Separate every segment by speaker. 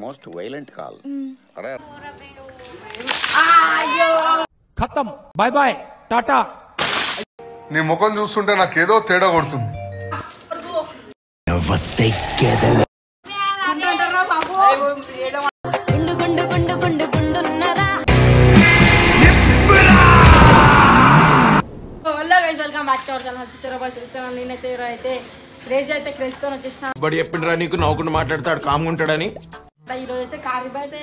Speaker 1: Most violent call
Speaker 2: ఖతం bye bye Tata
Speaker 3: నీ ముఖం చూస్తుంటే నాకేదో తేడా కొడుతుంది.
Speaker 2: బడి చెప్పిండ్రా నీకు నవ్వుకుంటూ మాట్లాడతాడు కామ్గా ఉంటాడని.
Speaker 4: ఈరోజు అయితే కార్యబాయ్ అయితే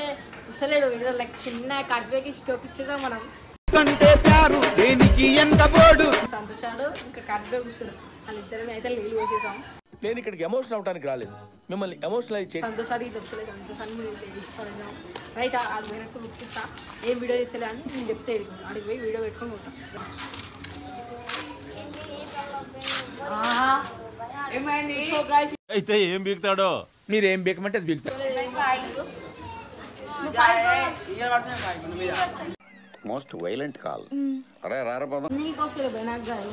Speaker 4: వస్తలేడు. లైక్ చిన్న కార్యబాయ్కి స్టోక్ ఇచ్చేద్దాం మనం. సంతోషాడు ఇంకా కార్యబాయ్ కూర్చున్నాడు. వాళ్ళిద్దరం అయితే నీళ్ళు పోసేద్దాం.
Speaker 5: నేను ఇక్కడికి ఎమోషనల్ అవడానికి రాలేదు, మిమ్మల్ని ఎమోషనల్ చేసి
Speaker 4: సంతోషాడు ఇట్లా వస్తలేదు. సంతోషాన్ని తీసుకుపడదాం రైట్. ఆడు పోయినాక బుక్ చేస్తా ఏం వీడియో తీస్తలే అని నేను చెప్తే ఆడికి పోయి వీడియో పెట్టుకొని పోతాం.
Speaker 5: అయితే ఏం బీగుతాడో
Speaker 2: మీరేం బీకమంటే అది బీకుతాడు.
Speaker 1: మోస్ట్ వైలెంట్ కాల్ అరే రారపదం
Speaker 4: నీకు వస్తలే భయ నాకు కాదు.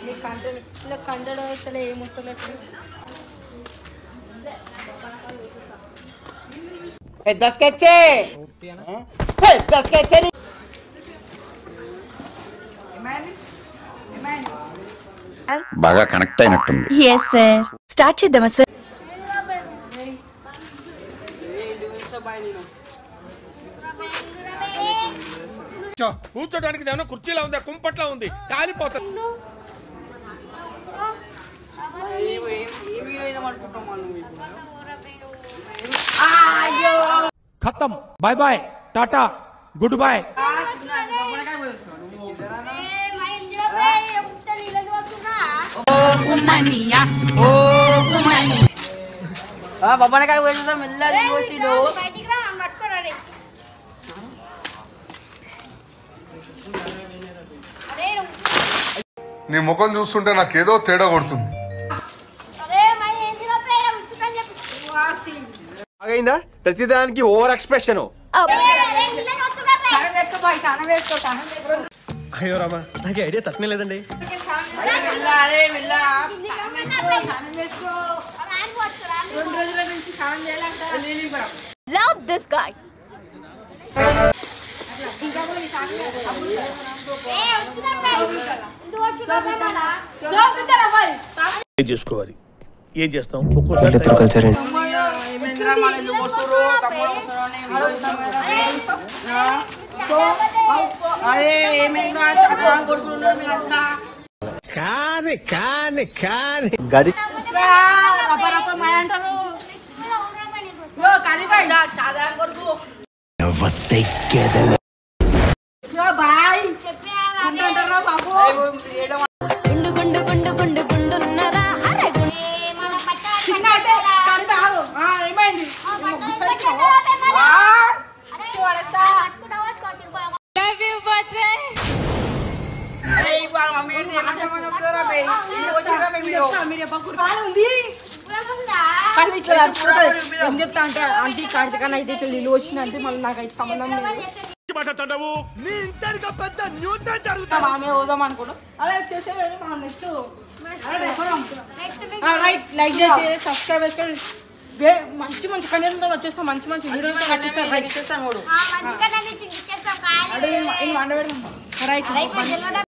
Speaker 4: నీకు కంటెంట్ ఇలా కంటెంట్ వస్తలే ఏం వస్తలేదు.
Speaker 1: బాగా కనెక్ట్ అయినట్టుంది.
Speaker 6: Yes sir. స్టార్ట్ చేద్దామా సార్?
Speaker 2: కూర్చోడానికి ఏమైనా కుర్చీలా ఉందా, కుంపట్లా ఉంది, కాలిపోతుంది. ఖతం బై బై టాటా గుడ్ బై.
Speaker 4: బొబ్బనకాయ పోసేదా మెల్లగా పోసిడు.
Speaker 3: నీ ముఖం చూస్తుంటే నాకేదో తేడా కొడుతుంది.
Speaker 7: అయిందా ప్రతిదానికి ఓవర్ ఎక్స్ప్రెషన్. అయ్యో రామా నాకు ఐడియా తక్కువ లేదండి.
Speaker 6: Love this guy.
Speaker 5: ఏం చేసుకోవాలి, ఏం చేస్తాం ఒక్కోసారి
Speaker 7: గడి
Speaker 4: ఏం చెప్తా అంటే ఆంటీ కార్తీకన్న అయితే ఇట్లా నీళ్ళు వచ్చిన అంటే మళ్ళీ నాకు అయితే సంబంధం లేదు. ఆమె పోదాం అనుకున్నాం అలా వచ్చేసి నెక్స్ట్ రైట్. లైక్ చేసి సబ్స్క్రైబ్ చేసుకొని మంచి మంచి కంటెంట్ వచ్చేస్తాం. మంచి మంచి వీడియోతో వచ్చేస్తాం. Right right.